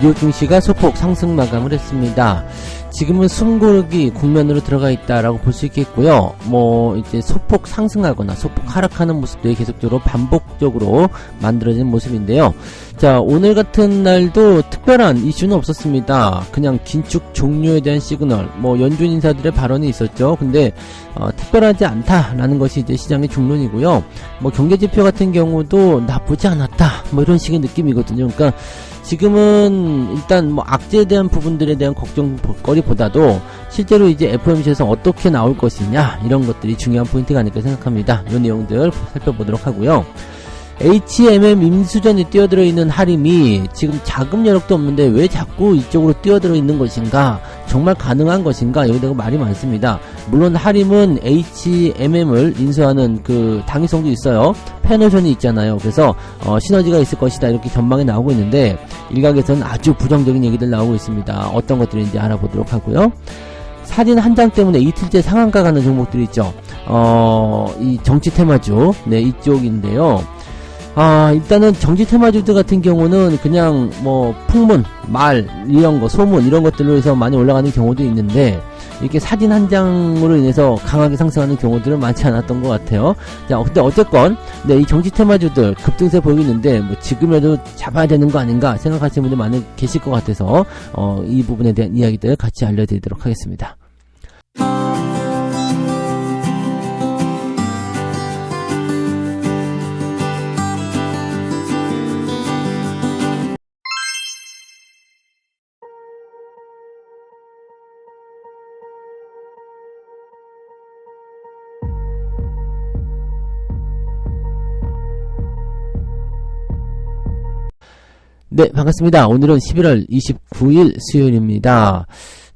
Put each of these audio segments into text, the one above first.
뉴욕 증시가 소폭 상승 마감을 했습니다. 지금은 숨고르기 국면으로 들어가 있다라고 볼 수 있겠고요. 이제 소폭 상승하거나 소폭 하락하는 모습들이 계속적으로 반복적으로 만들어진 모습인데요. 자, 오늘 같은 날도 특별한 이슈는 없었습니다. 그냥 긴축 종료에 대한 시그널, 연준 인사들의 발언이 있었죠. 근데 특별하지 않다라는 것이 이제 시장의 중론이고요. 경제지표 같은 경우도 나쁘지 않았다, 이런 식의 느낌이거든요. 그러니까 지금은 일단 악재에 대한 부분들에 대한 걱정거리보다도 실제로 이제 FOMC에서 어떻게 나올 것이냐, 이런 것들이 중요한 포인트가 아닐까 생각합니다. 이 내용들 살펴보도록 하고요. HMM 임수전이 뛰어들어 있는 하림이 지금 자금 여력도 없는데 왜 자꾸 이쪽으로 뛰어들어 있는 것인가, 정말 가능한 것인가, 여기다가 말이 많습니다. 물론 하림은 HMM을 인수하는 그 당위성도 있어요. 펜오션이 있잖아요. 그래서 시너지가 있을 것이다, 이렇게 전망이 나오고 있는데 일각에서는 아주 부정적인 얘기들 나오고 있습니다. 어떤 것들인지 알아보도록 하고요. 사진 한 장 때문에 이틀째 상한가 가는 종목들이 있죠. 이 정치 테마주, 이쪽인데요. 일단은 정치 테마주들 같은 경우는 그냥 풍문, 말, 이런 거, 소문, 이런 것들로 해서 많이 올라가는 경우도 있는데, 이렇게 사진 한 장으로 인해서 강하게 상승하는 경우들은 많지 않았던 것 같아요. 자, 근데 어쨌건, 이 정치 테마주들 급등세 보이고 있는데, 지금이라도 잡아야 되는 거 아닌가 생각하시는 분들 많이 계실 것 같아서, 이 부분에 대한 이야기들 같이 알려드리도록 하겠습니다. 네, 반갑습니다. 오늘은 11월 29일 수요일입니다.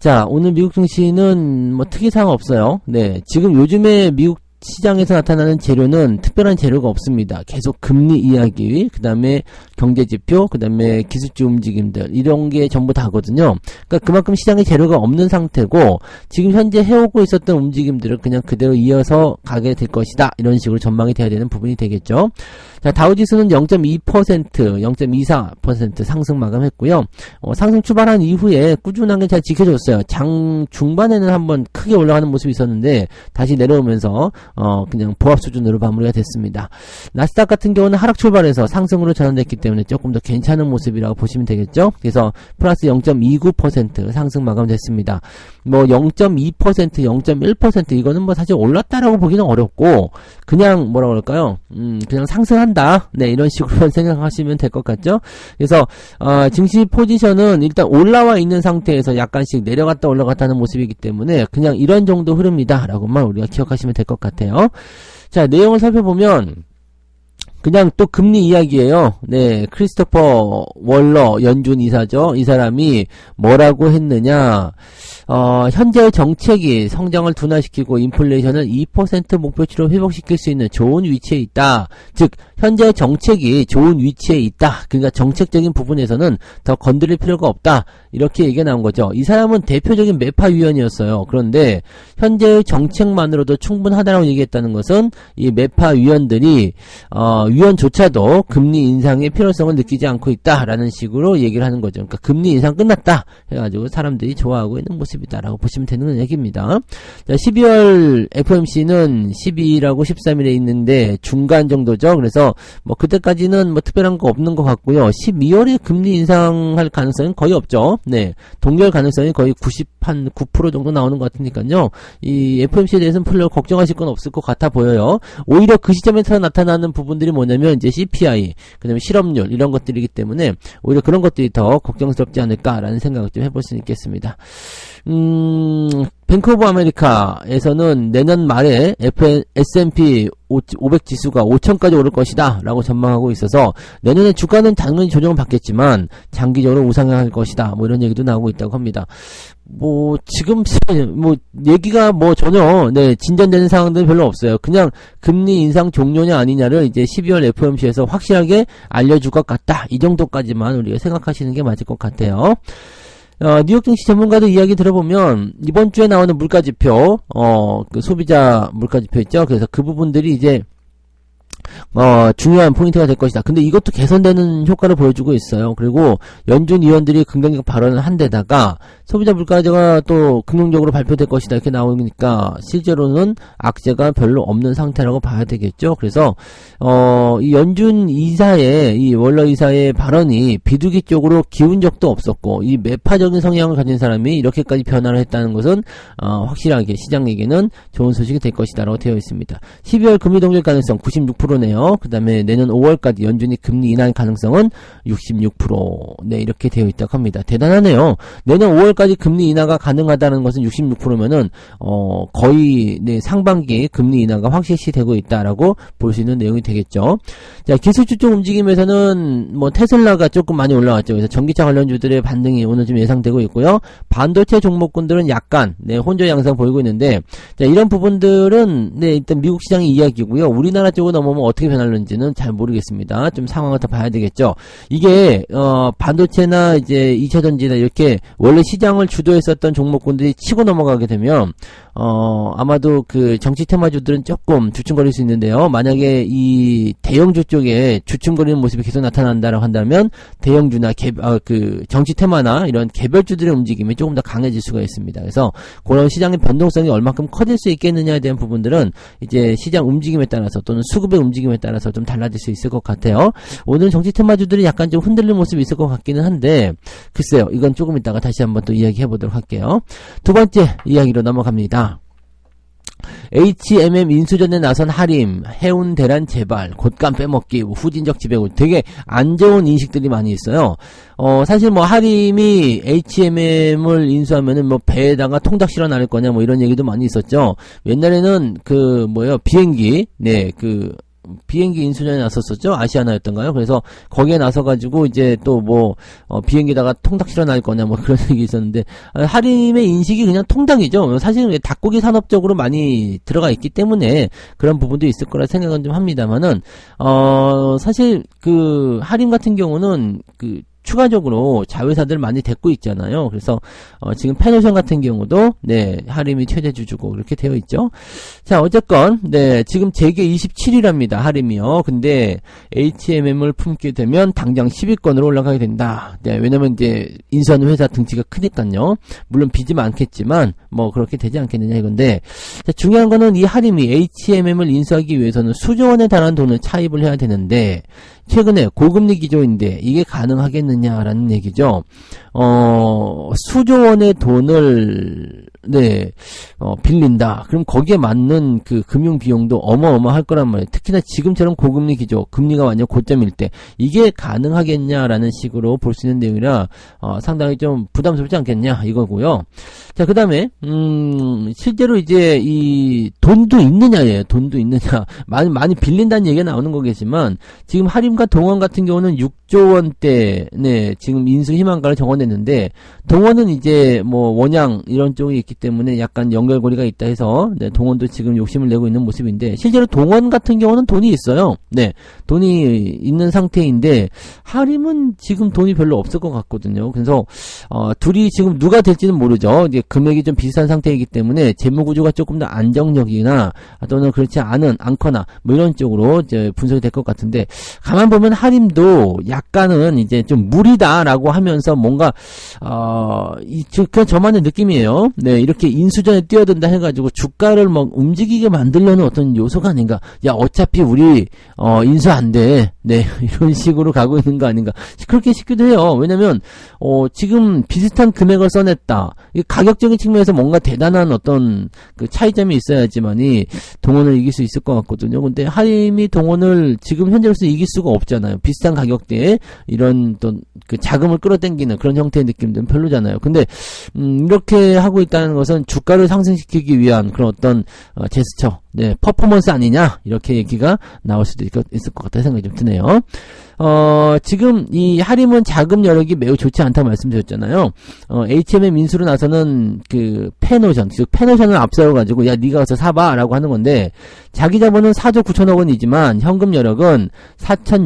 자, 오늘 미국 증시는 특이사항 없어요. 네, 지금 요즘에 미국 시장에서 나타나는 재료는 특별한 재료가 없습니다. 계속 금리 이야기, 그 다음에 경제지표, 그 다음에 기술주 움직임들, 이런 게 전부 다거든요. 그러니까 그만큼 시장에 재료가 없는 상태고, 지금 현재 해오고 있었던 움직임들을 그냥 그대로 이어서 가게 될 것이다, 이런 식으로 전망이 돼야 되는 부분이 되겠죠. 자, 다우지수는 0.2%, 0.24% 상승 마감했고요. 상승 출발한 이후에 꾸준하게 잘 지켜줬어요. 장 중반에는 한번 크게 올라가는 모습이 있었는데 다시 내려오면서 그냥 보합 수준으로 마무리가 됐습니다. 나스닥 같은 경우는 하락 출발해서 상승으로 전환됐기 때문에 조금 더 괜찮은 모습이라고 보시면 되겠죠. 그래서 플러스 0.29% 상승 마감됐습니다. 0.2%, 0.1% 이거는 사실 올랐다라고 보기는 어렵고, 그냥 뭐라 그럴까요? 그냥 상승한다. 네, 이런 식으로 생각하시면 될 것 같죠? 그래서, 증시 포지션은 일단 올라와 있는 상태에서 약간씩 내려갔다 올라갔다 하는 모습이기 때문에 그냥 이런 정도 흐름이다 라고만 우리가 기억하시면 될 것 같아요. 자, 내용을 살펴보면, 그냥 또 금리 이야기예요. 네, 크리스토퍼 월러 연준 이사죠. 이 사람이 뭐라고 했느냐. 현재의 정책이 성장을 둔화시키고 인플레이션을 2% 목표치로 회복시킬 수 있는 좋은 위치에 있다. 즉, 현재의 정책이 좋은 위치에 있다. 그러니까 정책적인 부분에서는 더 건드릴 필요가 없다. 이렇게 얘기가 나온 거죠. 이 사람은 대표적인 매파 위원이었어요. 그런데 현재의 정책만으로도 충분하다고 얘기했다는 것은 이 매파 위원들이 위원조차도 금리 인상의 필요성을 느끼지 않고 있다라는 식으로 얘기를 하는 거죠. 그러니까 금리 인상 끝났다 해가지고 사람들이 좋아하고 있는 모습이다라고 보시면 되는 얘기입니다. 자, 12월 FOMC는 12일하고 13일에 있는데 중간 정도죠. 그래서 그때까지는 특별한 거 없는 것 같고요. 12월에 금리 인상할 가능성은 거의 없죠. 네, 동결 가능성이 거의 9% 정도 나오는 것 같으니까요. 이 FOMC에 대해서는 별로 걱정하실 건 없을 것 같아 보여요. 오히려 그 시점에서 나타나는 부분들이 뭐냐면 이제 CPI, 그 다음에 실업률, 이런 것들이기 때문에 오히려 그런 것들이 더 걱정스럽지 않을까라는 생각을 좀 해볼 수 있겠습니다. 뱅크 오브 아메리카에서는 내년 말에 S&P 500 지수가 5,000까지 오를 것이다 라고 전망하고 있어서 내년에 주가는 당연히 조정을 받겠지만 장기적으로 우상향할 것이다, 이런 얘기도 나오고 있다고 합니다. 지금 얘기가 전혀 진전되는 상황들은 별로 없어요. 그냥 금리 인상 종료냐 아니냐를 이제 12월 FOMC에서 확실하게 알려줄 것 같다, 이 정도까지만 우리가 생각하시는 게 맞을 것 같아요. 뉴욕 증시 전문가들 이야기 들어보면 이번 주에 나오는 물가지표, 그 소비자 물가지표 있죠. 그래서 그 부분들이 이제 중요한 포인트가 될 것이다. 근데 이것도 개선되는 효과를 보여주고 있어요. 그리고 연준 위원들이 긍정적 발언을 한 데다가 소비자 물가가 또 긍정적으로 발표될 것이다 이렇게 나오니까 실제로는 악재가 별로 없는 상태라고 봐야 되겠죠. 그래서 이 연준 이사의 이 월러 이사의 발언이 비두기 쪽으로 기운 적도 없었고 이 매파적인 성향을 가진 사람이 이렇게까지 변화를 했다는 것은 확실하게 시장에게는 좋은 소식이 될 것이다라고 되어 있습니다. 12월 금리 동결 가능성 96%네요. 그 다음에 내년 5월까지 연준이 금리 인하 가능성은 66%. 네, 이렇게 되어 있다고 합니다. 대단하네요. 내년 5월까지 금리 인하가 가능하다는 것은 66%면은, 거의, 네, 상반기에 금리 인하가 확실시 되고 있다라고 볼 수 있는 내용이 되겠죠. 자, 기술주 쪽 움직임에서는, 테슬라가 조금 많이 올라왔죠. 그래서 전기차 관련주들의 반등이 오늘 좀 예상되고 있고요. 반도체 종목군들은 약간, 네, 혼조 양상 보이고 있는데, 자, 이런 부분들은, 네, 일단 미국 시장의 이야기고요. 우리나라 쪽으로 넘어오면 어떻게 변할는지는 잘 모르겠습니다. 좀 상황을 더 봐야 되겠죠. 이게 반도체나 이제 2차전지나 이렇게 원래 시장을 주도했었던 종목군들이 치고 넘어가게 되면 아마도 그 정치 테마주들은 조금 주춤거릴 수 있는데요. 만약에 이 대형주 쪽에 주춤거리는 모습이 계속 나타난다라고 한다면 대형주나 그 정치 테마나 이런 개별주들의 움직임이 조금 더 강해질 수가 있습니다. 그래서 그런 시장의 변동성이 얼마큼 커질 수 있겠느냐에 대한 부분들은 이제 시장 움직임에 따라서 또는 수급의 움직임에 따라서 좀 달라질 수 있을 것 같아요. 오늘 정치 테마주들이 약간 좀 흔들리는 모습이 있을 것 같기는 한데 글쎄요. 이건 조금 이따가 다시 한번 또 이야기해 보도록 할게요. 두 번째 이야기로 넘어갑니다. HMM 인수전에 나선 하림, 해운 대란 재발, 곶감 빼먹기, 후진적 지배구 되게 안 좋은 인식들이 많이 있어요. 사실 하림이 HMM을 인수하면은 배에다가 통닭 실어 나를 거냐 이런 얘기도 많이 있었죠. 옛날에는 비행기, 네, 비행기 인수전에 나섰었죠. 아시아나였던가요? 그래서 거기에 나서가지고 이제 또 비행기다가 통닭 실어 날 거냐 그런 얘기 있었는데 하림의 인식이 그냥 통닭이죠. 사실은 닭고기 산업적으로 많이 들어가 있기 때문에 그런 부분도 있을 거라 생각은 좀 합니다만은 사실 하림 같은 경우는 추가적으로 자회사들 많이 데리고 있잖아요. 그래서 지금 펜오션 같은 경우도 네, 하림이 최대주주고 그렇게 되어 있죠. 자, 어쨌건 네, 지금 재계 27위랍니다. 하림이요. 근데 HMM을 품게 되면 당장 10위권으로 올라가게 된다. 네, 왜냐면 이제 인수하는 회사 등치가 크니까요. 물론 빚이 많겠지만 그렇게 되지 않겠느냐 이건데 자, 중요한 거는 이 하림이 HMM을 인수하기 위해서는 수조 원에 달하는 돈을 차입을 해야 되는데 최근에 고금리 기조인데 이게 가능하겠느냐라는 얘기죠. 수조 원의 돈을 빌린다. 그럼 거기에 맞는 금융 비용도 어마어마할 거란 말이에요. 특히나 지금처럼 고금리 기조, 금리가 완전 고점일 때 이게 가능하겠냐라는 식으로 볼 수 있는 내용이라 상당히 좀 부담스럽지 않겠냐 이거고요. 자, 그다음에 실제로 이제 이 돈도 있느냐예요. 돈도 있느냐. 많이 빌린다는 얘기가 나오는 거겠지만 지금 하림과 동원 같은 경우는 6조 원대 네, 지금 인수 희망가를 정원했는데 동원은 이제 원양 이런 쪽이 있기 때문에 약간 연결고리가 있다 해서 네, 동원도 지금 욕심을 내고 있는 모습인데 실제로 동원 같은 경우는 돈이 있어요. 네, 돈이 있는 상태인데 하림은 지금 돈이 별로 없을 것 같거든요. 그래서 둘이 지금 누가 될지는 모르죠. 이제 금액이 좀 비슷한 상태이기 때문에 재무구조가 조금 더 안정적이나 또는 그렇지 않거나 이런 쪽으로 이제 분석이 될 것 같은데 가만 보면 하림도 약간은 이제 좀 무리다라고 하면서 뭔가 그냥 저만의 느낌이에요. 네, 이렇게 인수전에 뛰어든다 해가지고 주가를 움직이게 만들려는 어떤 요소가 아닌가. 야, 어차피 우리 인수 안 돼. 네, 이런 식으로 가고 있는 거 아닌가. 그렇게 싶기도 해요. 왜냐면 지금 비슷한 금액을 써냈다. 가격적인 측면에서 뭔가 대단한 어떤 차이점이 있어야지만이 동원을 이길 수 있을 것 같거든요. 근데 하림이 동원을 지금 현재로서 이길 수가 없잖아요. 비슷한 가격대에 이런 또 자금을 끌어당기는 그런 형태의 느낌들은 별로잖아요. 근데 이렇게 하고 있다는 것은 주가를 상승시키기 위한 그런 어떤 제스처, 네, 퍼포먼스 아니냐 이렇게 얘기가 나올 수도 있을 것 같다는 생각이 좀 드네요. 지금 이 하림은 자금 여력이 매우 좋지 않다고 말씀드렸잖아요. HMM 인수로 나서는 펜오션, 즉 펜오션을 앞세워가지고 야 네가 가서 사봐라고 하는 건데 자기 자본은 4조 9천억 원이지만 현금 여력은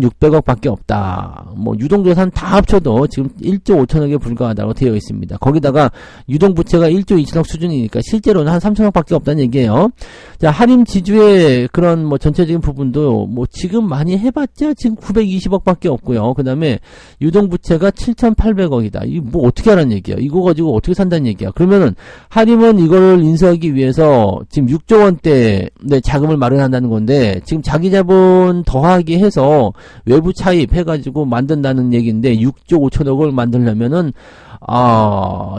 7,600억 밖에 없다. 뭐 유동자산 다 합쳐도 지금 1조 5천억에 불과하다고 되어 있습니다. 거기다가 유동부채가 1조 2천억 수준이니까 실제로는 한 3천억 밖에 없다는 얘기예요. 자, 하림 지주의 그런 뭐 전체적인 부분도 뭐 지금 많이 해봤자 지금 920억 밖에 없고요. 그 다음에 유동부채가 7,800억이다. 이 뭐 어떻게 하라는 얘기야? 이거 가지고 어떻게 산다는 얘기야? 그러면은 하림은 이걸 인수하기 위해서 지금 6조 원대 자금을 마련한다는 건데 지금 자기 자본 더하기 해서 외부 차입 해가지고 만든다는 얘기인데 6조 5천억을 만들려면은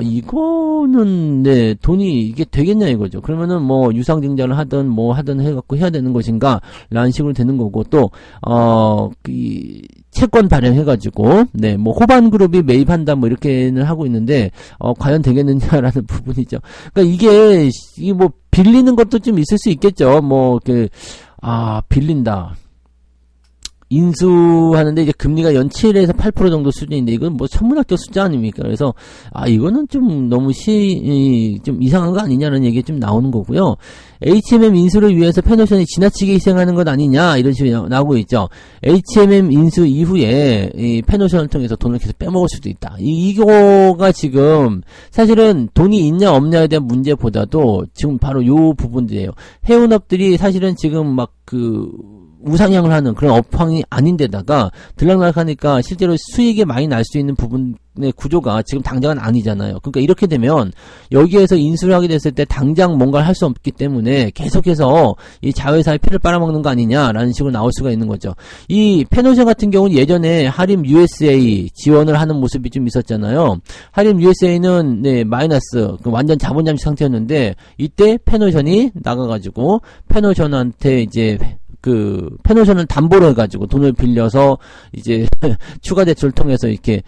이거는 돈이 이게 되겠냐 이거죠. 그러면은 뭐 유상증자를 하든 뭐 하든 해갖고 해야 되는 것인가 라는 식으로 되는 거고 또 채권 발행해가지고 뭐 호반그룹이 매입한다 뭐 이렇게는 하고 있는데 과연 되겠느냐라는 부분이죠. 그러니까 이게 뭐 빌리는 것도 좀 있을 수 있겠죠. 뭐 빌린다. 인수하는데 이제 금리가 연 7에서 8% 정도 수준인데 이건 뭐 천문학적 숫자 아닙니까? 그래서 이거는 좀 너무 좀 이상한 거 아니냐는 얘기 좀 나오는 거고요. HMM 인수를 위해서 페노션이 지나치게 희생하는 것 아니냐 이런 식으로 나오고 있죠. HMM 인수 이후에 이 페노션을 통해서 돈을 계속 빼먹을 수도 있다. 이거가 지금 사실은 돈이 있냐 없냐에 대한 문제보다도 지금 바로 요 부분들이에요. 해운업들이 사실은 지금 막 우상향을 하는 그런 업황이 아닌데다가 들락날락하니까 실제로 수익이 많이 날 수 있는 부분의 구조가 지금 당장은 아니잖아요. 그러니까 이렇게 되면 여기에서 인수를 하게 됐을 때 당장 뭔가를 할 수 없기 때문에 계속해서 이 자회사의 피를 빨아먹는 거 아니냐라는 식으로 나올 수가 있는 거죠. 이 페노션 같은 경우는 예전에 하림 USA 지원을 하는 모습이 좀 있었잖아요. 하림 USA는 마이너스 완전 자본 잠식 상태였는데 이때 페노션이 나가가지고 페노션한테 이제 페노션을 담보로 해가지고 돈을 빌려서 이제 추가 대출을 통해서 이렇게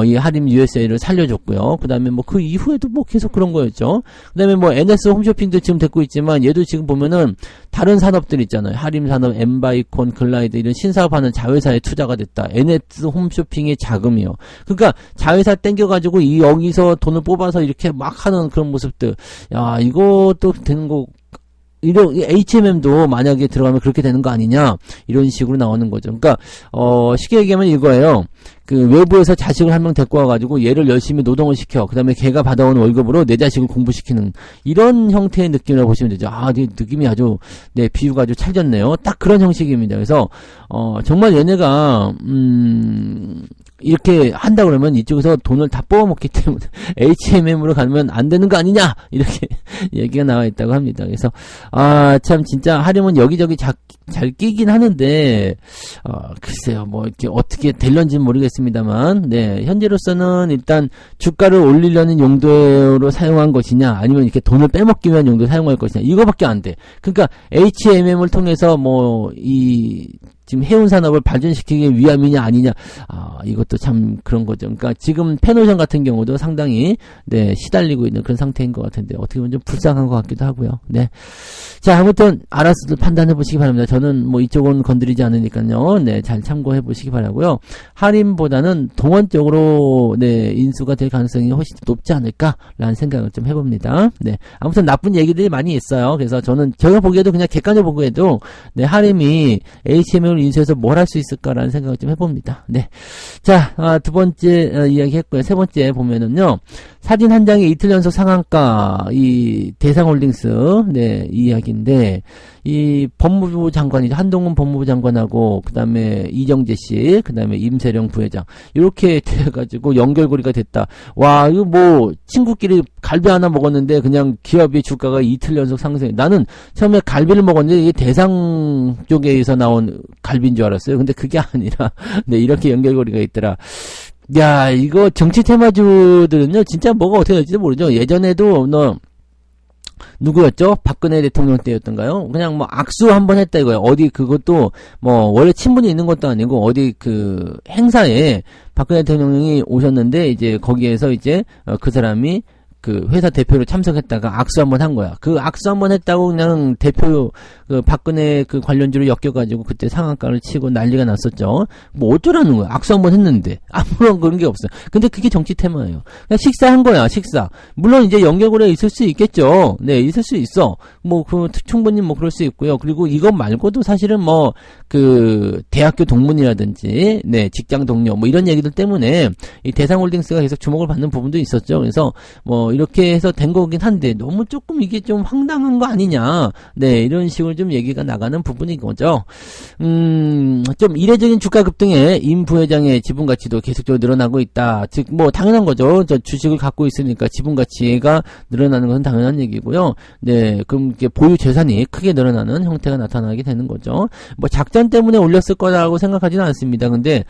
이 하림 USA를 살려줬고요. 그 다음에 뭐 그 이후에도 뭐 계속 그런 거였죠. 그 다음에 뭐 NS 홈쇼핑도 지금 됐고 있지만 얘도 지금 보면은 다른 산업들 있잖아요. 하림 산업, 엠바이콘, 글라이드 이런 신사업하는 자회사에 투자가 됐다. NS 홈쇼핑의 자금이요. 그러니까 자회사 땡겨가지고 여기서 돈을 뽑아서 이렇게 막 하는 그런 모습들. 야, 이것도 되는 거. HMM도 만약에 들어가면 그렇게 되는 거 아니냐 이런 식으로 나오는 거죠. 그러니까 쉽게 얘기하면 이거예요. 외부에서 자식을 한 명 데리고 와가지고 얘를 열심히 노동을 시켜. 그 다음에 걔가 받아온 월급으로 내 자식을 공부시키는 이런 형태의 느낌이라고 보시면 되죠. 느낌이 아주 비유가 아주 찰졌네요. 딱 그런 형식입니다. 그래서 정말 얘네가 이렇게 한다 그러면 이쪽에서 돈을 다 뽑아먹기 때문에 HMM으로 가면 안 되는 거 아니냐 이렇게 얘기가 나와 있다고 합니다. 그래서 참 진짜 하림은 여기저기 잘 끼긴 하는데 글쎄요 뭐 이렇게 어떻게 될런지는 모르겠습니다만 현재로서는 일단 주가를 올리려는 용도로 사용한 것이냐 아니면 이렇게 돈을 빼먹기 위한 용도로 사용할 것이냐 이거밖에 안 돼. 그러니까 HMM을 통해서 지금 해운 산업을 발전시키기 위함이냐 아니냐 이것도 참 그런 거죠. 그러니까 지금 페노션 같은 경우도 상당히 시달리고 있는 그런 상태인 것 같은데 어떻게 보면 좀 불쌍한 것 같기도 하고요. 자 아무튼 알아서 판단해 보시기 바랍니다. 저는 뭐 이쪽은 건드리지 않으니까요. 잘 참고해 보시기 바라고요. 하림보다는 동원적으로 인수가 될 가능성이 훨씬 높지 않을까라는 생각을 좀 해봅니다. 아무튼 나쁜 얘기들이 많이 있어요. 그래서 제가 보기에도 그냥 객관적으로 보기에도 하림이 HMM을 인수해서 뭘 할 수 있을까라는 생각을 좀 해봅니다. 자, 두 번째 이야기 했고요. 세 번째 보면은요. 사진 한 장에 이틀 연속 상한가, 이 대상홀딩스, 이야기인데, 이 법무부 장관이죠. 한동훈 법무부 장관하고, 그 다음에 이정재 씨, 그 다음에 임세령 부회장. 이렇게 돼가지고 연결고리가 됐다. 와, 이거 뭐, 친구끼리 갈비 하나 먹었는데, 그냥 기업의 주가가 이틀 연속 상승. 나는 처음에 갈비를 먹었는데, 이게 대상 쪽에서 나온 갈비인 줄 알았어요. 근데 그게 아니라, 이렇게 연결고리가 있더라. 야, 이거 정치 테마주들은요, 진짜 뭐가 어떻게 될지도 모르죠. 예전에도, 누구였죠? 박근혜 대통령 때였던가요? 그냥 뭐 악수 한번 했다 이거예요. 어디 그것도 뭐 원래 친분이 있는 것도 아니고 어디 행사에 박근혜 대통령이 오셨는데 이제 거기에서 이제 그 사람이 그 회사 대표로 참석했다가 악수 한번 한 거야. 그 악수 한번 했다고 그냥 대표 그 박근혜 그 관련주로 엮여가지고 그때 상한가를 치고 난리가 났었죠. 뭐 어쩌라는 거야. 악수 한번 했는데 아무런 그런 게 없어요. 근데 그게 정치 테마예요. 그냥 식사한 거야. 식사. 물론 이제 연결고리가 있을 수 있겠죠. 네, 있을 수 있어. 뭐 그 충분히 뭐 그럴 수 있고요. 그리고 이것 말고도 사실은 뭐 그 대학교 동문이라든지 네 직장 동료 뭐 이런 얘기들 때문에 이 대상홀딩스가 계속 주목을 받는 부분도 있었죠. 그래서 뭐 이렇게 해서 된 거긴 한데 너무 조금 이게 좀 황당한 거 아니냐. 네, 이런 식으로 좀 얘기가 나가는 부분인 거죠. 좀 이례적인 주가 급등에 임 부회장의 지분 가치도 계속적으로 늘어나고 있다. 즉 뭐 당연한 거죠. 저 주식을 갖고 있으니까 지분 가치가 늘어나는 것은 당연한 얘기고요. 네, 그럼 이게 보유 재산이 크게 늘어나는 형태가 나타나게 되는 거죠. 뭐 작전 때문에 올렸을 거라고 생각하지는 않습니다. 근데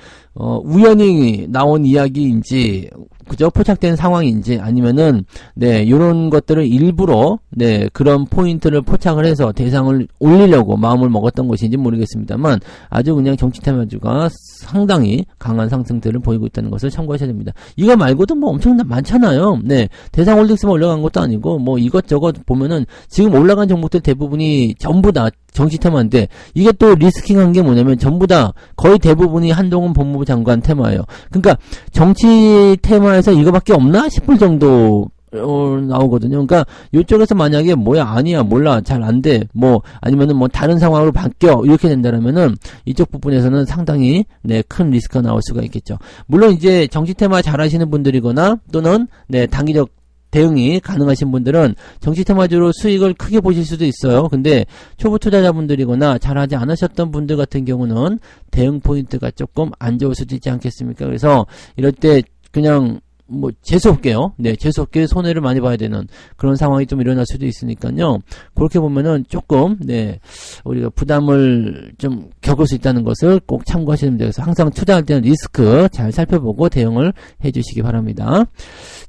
우연히 나온 이야기인지 그죠? 포착된 상황인지 아니면은 네 요런 것들을 일부러 네 그런 포인트를 포착을 해서 대상을 올리려고 마음을 먹었던 것인지 모르겠습니다만 아주 그냥 정치 테마주가 상당히 강한 상승세를 보이고 있다는 것을 참고하셔야 됩니다. 이거 말고도 뭐 엄청 많잖아요. 네 대상 홀딩스만 올라간 것도 아니고 뭐 이것저것 보면은 지금 올라간 종목들 대부분이 전부 다 정치 테마인데 이게 또 리스킹한 게 뭐냐면 전부 다 거의 대부분이 한동훈 법무부 장관 테마예요. 그러니까 정치 테마에서 이거밖에 없나 싶을 정도 나오거든요. 그러니까 이쪽에서 만약에 뭐야 아니야 몰라 잘 안 돼 뭐 아니면은 뭐 다른 상황으로 바뀌어 이렇게 된다라면은 이쪽 부분에서는 상당히 네 큰 리스크가 나올 수가 있겠죠. 물론 이제 정치 테마 잘 하시는 분들이거나 또는 네 단기적 대응이 가능하신 분들은 정치 테마주로 수익을 크게 보실 수도 있어요. 근데 초보 투자자분들이거나 잘하지 않으셨던 분들 같은 경우는 대응 포인트가 조금 안 좋을 수도 있지 않겠습니까? 그래서 이럴 때 그냥 뭐 재수없게요. 네, 재수없게 손해를 많이 봐야 되는 그런 상황이 좀 일어날 수도 있으니까요. 그렇게 보면은 조금 네 우리가 부담을 좀 겪을 수 있다는 것을 꼭 참고하시면 돼요. 그래서 항상 투자할 때는 리스크 잘 살펴보고 대응을 해주시기 바랍니다.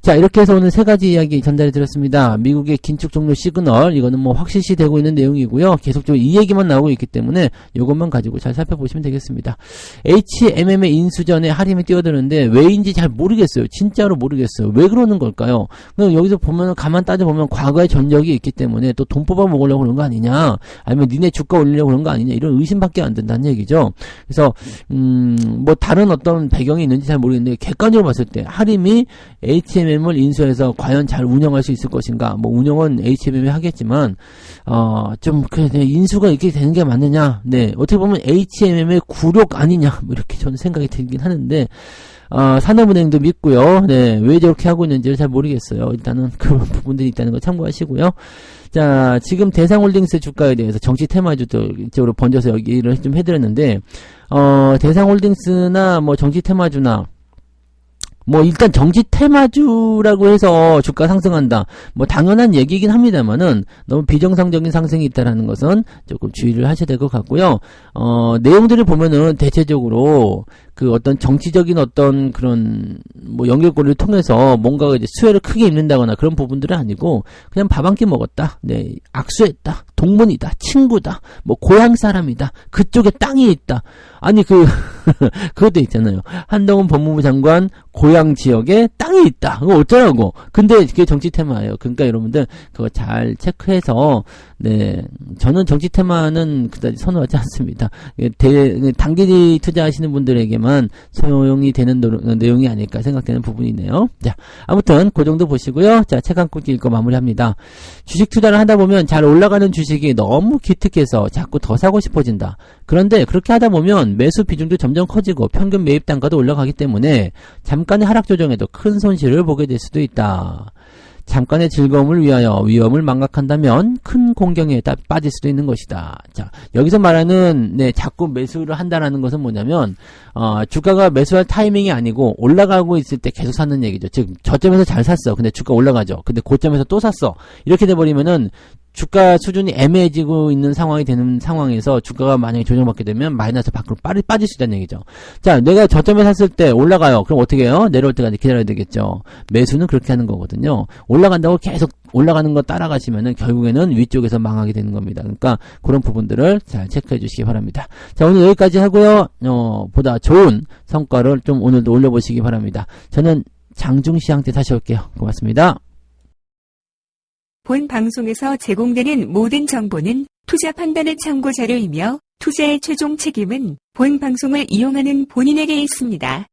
자, 이렇게 해서 오늘 세 가지 이야기 전달해 드렸습니다. 미국의 긴축 종료 시그널 이거는 뭐 확실시 되고 있는 내용이고요. 계속적으로 이 얘기만 나오고 있기 때문에 이것만 가지고 잘 살펴보시면 되겠습니다. HMM의 인수전에 할인이 뛰어드는데 왜인지 잘 모르겠어요. 진짜로 모르겠어요. 왜 그러는 걸까요? 그냥 여기서 보면 가만 따져보면 과거의 전적이 있기 때문에 또 돈 뽑아 먹으려고 그런 거 아니냐 아니면 니네 주가 올리려고 그런 거 아니냐 이런 의심밖에 안 든다는 얘기죠. 그래서 뭐 다른 어떤 배경이 있는지 잘 모르겠는데 객관적으로 봤을 때 하림이 HMM을 인수해서 과연 잘 운영할 수 있을 것인가 뭐 운영은 HMM이 하겠지만 좀 그래 인수가 이렇게 되는 게 맞느냐 네 어떻게 보면 HMM의 굴욕 아니냐 뭐 이렇게 저는 생각이 들긴 하는데 산업은행도 믿고요. 네, 왜 저렇게 하고 있는지를 잘 모르겠어요. 일단은 그런 부분들이 있다는 거 참고하시고요. 자, 지금 대상홀딩스 주가에 대해서 정치 테마주도 이쪽으로 번져서 여기를 좀 해드렸는데, 대상홀딩스나 뭐 정치 테마주나 뭐 일단 정치 테마주라고 해서 주가 상승한다. 뭐 당연한 얘기긴 합니다만은 너무 비정상적인 상승이 있다라는 것은 조금 주의를 하셔야 될 것 같고요. 내용들을 보면은 대체적으로 그 어떤 정치적인 어떤 그런 뭐 연결고리를 통해서 뭔가 이제 수혜를 크게 입는다거나 그런 부분들은 아니고 그냥 밥 한 끼 먹었다. 네, 악수했다. 동문이다. 친구다. 뭐 고향 사람이다. 그쪽에 땅이 있다. 아니 그것도 있잖아요. 한동훈 법무부 장관 고향 지역에 땅이 있다. 그거 어쩌라고. 근데 그게 정치 테마예요. 그러니까 여러분들 그거 잘 체크해서 네, 저는 정치 테마는 그다지 선호하지 않습니다. 단기 투자하시는 분들에게만 소용이 되는 내용이 아닐까 생각되는 부분이네요. 자, 아무튼 그 정도 보시고요. 자, 책 한 권 읽고 마무리합니다. 주식 투자를 하다 보면 잘 올라가는 주식이 너무 기특해서 자꾸 더 사고 싶어진다. 그런데 그렇게 하다 보면 매수 비중도 점점 커지고 평균 매입 단가도 올라가기 때문에 잠깐의 하락 조정에도 큰 손실을 보게 될 수도 있다. 잠깐의 즐거움을 위하여 위험을 망각한다면 큰 공경에 빠질 수도 있는 것이다. 자, 여기서 말하는 네, 자꾸 매수를 한다라는 것은 뭐냐면 주가가 매수할 타이밍이 아니고 올라가고 있을 때 계속 사는 얘기죠. 즉 저점에서 잘 샀어. 근데 주가 올라가죠. 근데 고점에서 또 샀어. 이렇게 돼 버리면은 주가 수준이 애매해지고 있는 상황이 되는 상황에서 주가가 만약에 조정받게 되면 마이너스 밖으로 빠질 수 있다는 얘기죠. 자, 내가 저점에 샀을 때 올라가요. 그럼 어떻게 해요? 내려올 때까지 기다려야 되겠죠. 매수는 그렇게 하는 거거든요. 올라간다고 계속 올라가는 거 따라가시면은 결국에는 위쪽에서 망하게 되는 겁니다. 그러니까 그런 부분들을 잘 체크해 주시기 바랍니다. 자, 오늘 여기까지 하고요. 보다 좋은 성과를 좀 오늘도 올려보시기 바랍니다. 저는 장중시장 때 다시 올게요. 고맙습니다. 본 방송에서 제공되는 모든 정보는 투자 판단의 참고 자료이며 투자의 최종 책임은 본 방송을 이용하는 본인에게 있습니다.